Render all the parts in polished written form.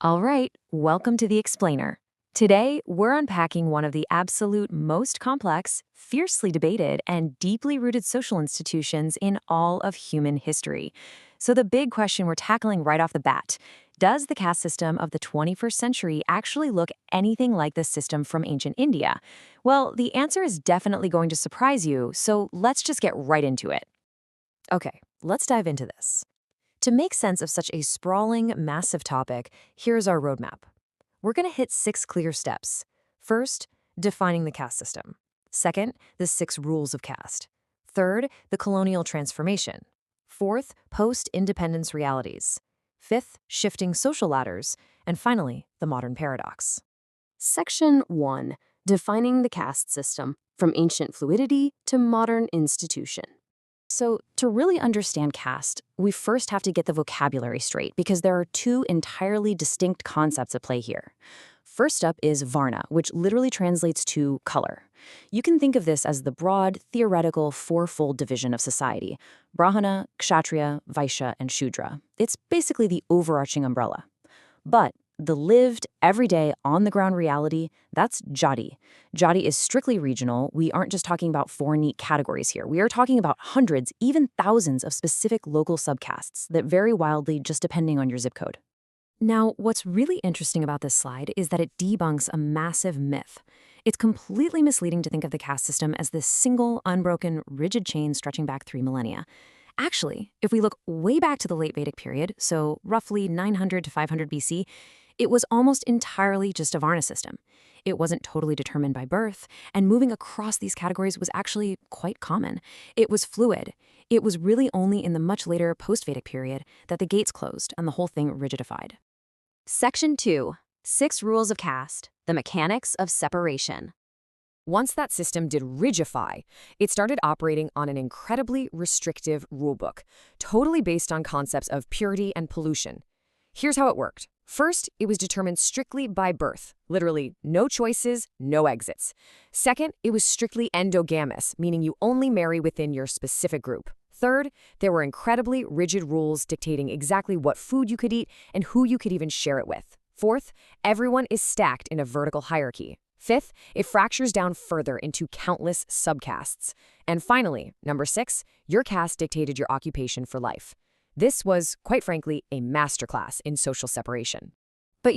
All right, welcome to The Explainer. Today, we're unpacking one of the absolute most complex, fiercely debated, and deeply rooted social institutions in all of human history. So, the big question we're tackling right off the bat, does the caste system of the 21st century actually look anything like the system from ancient India? Well, the answer is definitely going to surprise you, so let's just get right into it. Okay, let's dive into this. To make sense of such a sprawling, massive topic, here's our roadmap. We're going to hit 6 clear steps. First, defining the caste system. Second, the 6 rules of caste. Third, the colonial transformation. Fourth, post-independence realities. Fifth, shifting social ladders. And finally, the modern paradox. Section 1. Defining the caste system, from ancient fluidity to modern institution. So, to really understand caste, we first have to get the vocabulary straight because there are 2 entirely distinct concepts at play here. First up is Varna, which literally translates to color. You can think of this as the broad, theoretical, fourfold division of society: Brahmana, Kshatriya, Vaishya, and Shudra. It's basically the overarching umbrella. But the lived, everyday, on-the-ground reality, that's Jati. Jati is strictly regional. We aren't just talking about 4 neat categories here. We are talking about hundreds, even thousands of specific local subcastes that vary wildly just depending on your zip code. Now, what's really interesting about this slide is that it debunks a massive myth. It's completely misleading to think of the caste system as this single, unbroken, rigid chain stretching back 3 millennia. Actually, if we look way back to the late Vedic period, so roughly 900 to 500 BC, it was almost entirely just a Varna system. It wasn't totally determined by birth, and moving across these categories was actually quite common. It was fluid. It was really only in the much later post-Vedic period that the gates closed and the whole thing rigidified. Section 2. 6 Rules of Caste, the Mechanics of Separation. Once that system did rigify, it started operating on an incredibly restrictive rulebook, totally based on concepts of purity and pollution. Here's how it worked. First, it was determined strictly by birth, literally no choices, no exits. Second, it was strictly endogamous, meaning you only marry within your specific group. Third, there were incredibly rigid rules dictating exactly what food you could eat and who you could even share it with. Fourth, everyone is stacked in a vertical hierarchy. Fifth, it fractures down further into countless subcastes. And finally, number 6, your caste dictated your occupation for life. This was, quite frankly, a masterclass in social separation. But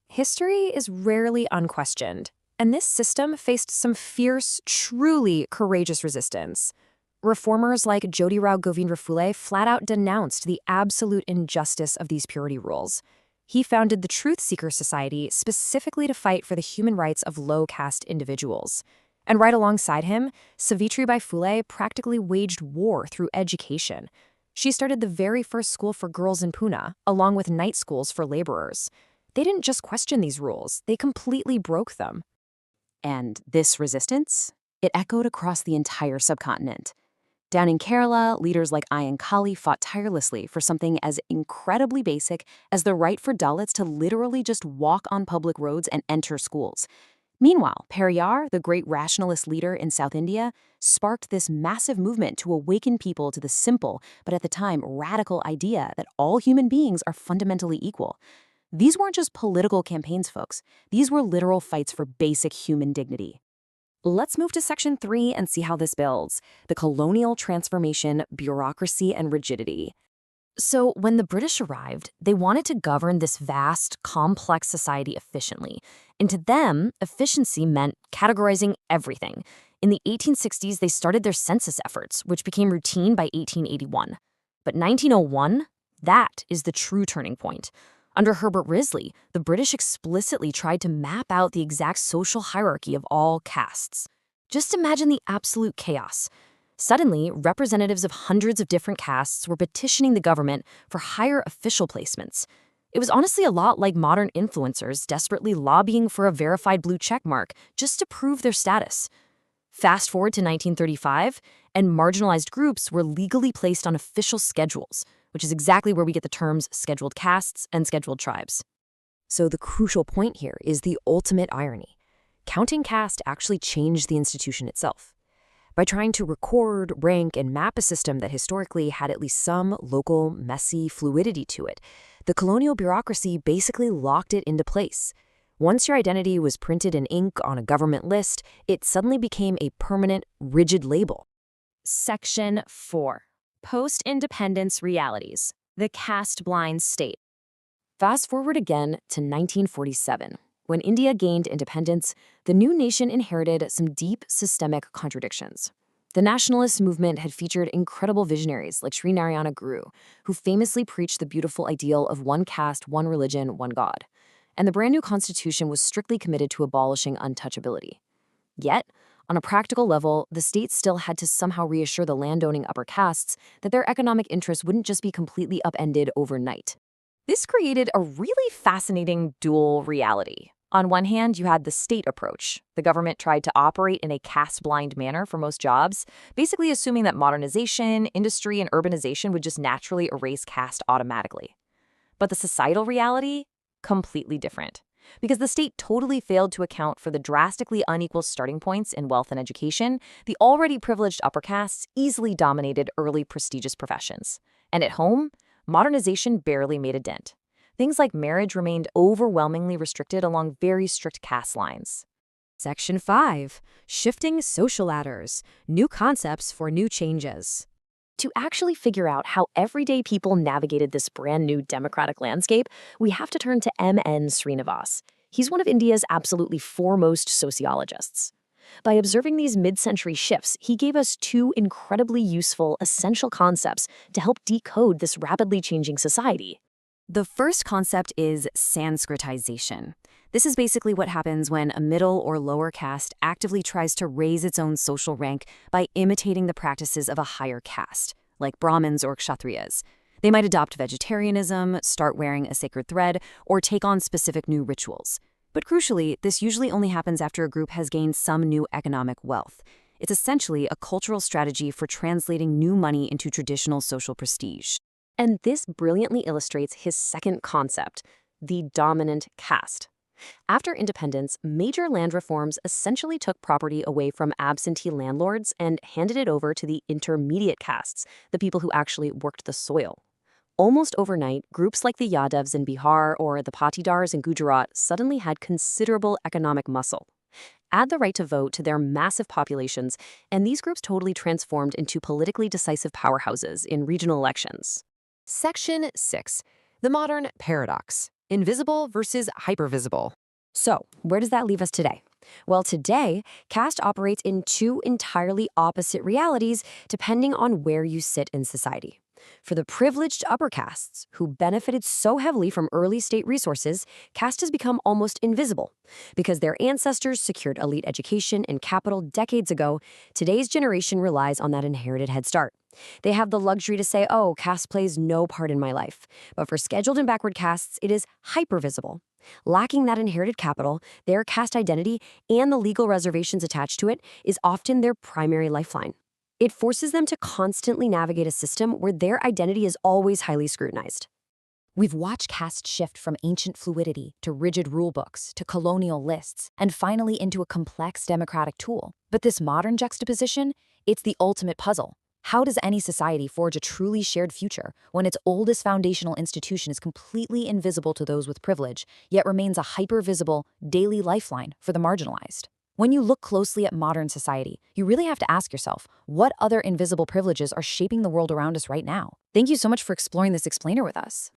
history is rarely unquestioned, and this system faced some fierce, truly courageous resistance. Reformers like Jyotirao Govindra Phule flat out denounced the absolute injustice of these purity rules. He founded the Truth Seeker Society specifically to fight for the human rights of low-caste individuals. And right alongside him, Savitribai Phule practically waged war through education. She started the very first school for girls in Pune, along with night schools for laborers. They didn't just question these rules, they completely broke them. And this resistance? It echoed across the entire subcontinent. Down in Kerala, leaders like Ayan Kali fought tirelessly for something as incredibly basic as the right for Dalits to literally just walk on public roads and enter schools. Meanwhile, Periyar, the great rationalist leader in South India, sparked this massive movement to awaken people to the simple, but at the time radical idea that all human beings are fundamentally equal. These weren't just political campaigns, folks. These were literal fights for basic human dignity. Let's move to Section 3 and see how this builds: the colonial transformation, bureaucracy, and rigidity. So when the British arrived, they wanted to govern this vast, complex society efficiently. And to them, efficiency meant categorizing everything. In the 1860s, they started their census efforts, which became routine by 1881. But 1901, that is the true turning point. Under Herbert Risley, the British explicitly tried to map out the exact social hierarchy of all castes. Just imagine the absolute chaos. Suddenly, representatives of hundreds of different castes were petitioning the government for higher official placements. It was honestly a lot like modern influencers desperately lobbying for a verified blue check mark just to prove their status. Fast forward to 1935, and marginalized groups were legally placed on official schedules, which is exactly where we get the terms scheduled castes and scheduled tribes. So the crucial point here is the ultimate irony. Counting caste actually changed the institution itself. By trying to record, rank, and map a system that historically had at least some local, messy fluidity to it, The colonial bureaucracy basically locked it into place. Once your identity was printed in ink on a government list, it suddenly became a permanent, rigid label. Section 4. Post-independence realities. The caste-blind state. Fast forward again to 1947. When India gained independence, the new nation inherited some deep systemic contradictions. The nationalist movement had featured incredible visionaries like Sri Narayana Guru, who famously preached the beautiful ideal of one caste, one religion, one God. And the brand new constitution was strictly committed to abolishing untouchability. Yet, on a practical level, the state still had to somehow reassure the landowning upper castes that their economic interests wouldn't just be completely upended overnight. This created a really fascinating dual reality. On one hand, you had the state approach. The government tried to operate in a caste-blind manner for most jobs, basically assuming that modernization, industry, and urbanization would just naturally erase caste automatically. But the societal reality? Completely different. Because the state totally failed to account for the drastically unequal starting points in wealth and education, the already privileged upper castes easily dominated early prestigious professions. And at home, modernization barely made a dent. Things like marriage remained overwhelmingly restricted along very strict caste lines. Section 5. Shifting social ladders. New concepts for new changes. To actually figure out how everyday people navigated this brand new democratic landscape, we have to turn to M.N. Srinivas. He's one of India's absolutely foremost sociologists. By observing these mid-century shifts, he gave us two incredibly useful, essential concepts to help decode this rapidly changing society. The first concept is Sanskritization. This is basically what happens when a middle or lower caste actively tries to raise its own social rank by imitating the practices of a higher caste, like Brahmins or Kshatriyas. They might adopt vegetarianism, start wearing a sacred thread, or take on specific new rituals. But crucially, this usually only happens after a group has gained some new economic wealth. It's essentially a cultural strategy for translating new money into traditional social prestige. And this brilliantly illustrates his second concept, the dominant caste. After independence, major land reforms essentially took property away from absentee landlords and handed it over to the intermediate castes, the people who actually worked the soil. Almost overnight, groups like the Yadavs in Bihar or the Patidars in Gujarat suddenly had considerable economic muscle. Add the right to vote to their massive populations, and these groups totally transformed into politically decisive powerhouses in regional elections. Section 6. The modern paradox. Invisible versus hypervisible. So, where does that leave us today? Well, today, caste operates in two entirely opposite realities depending on where you sit in society. For the privileged upper castes, who benefited so heavily from early state resources, caste has become almost invisible. Because their ancestors secured elite education and capital decades ago, today's generation relies on that inherited head start. They have the luxury to say, oh, caste plays no part in my life. But for scheduled and backward castes, it is hypervisible. Lacking that inherited capital, their caste identity, and the legal reservations attached to it is often their primary lifeline. It forces them to constantly navigate a system where their identity is always highly scrutinized. We've watched caste shift from ancient fluidity to rigid rulebooks to colonial lists, and finally into a complex democratic tool. But this modern juxtaposition, it's the ultimate puzzle. How does any society forge a truly shared future when its oldest foundational institution is completely invisible to those with privilege, yet remains a hyper-visible daily lifeline for the marginalized? When you look closely at modern society, you really have to ask yourself, what other invisible privileges are shaping the world around us right now? Thank you so much for exploring this explainer with us.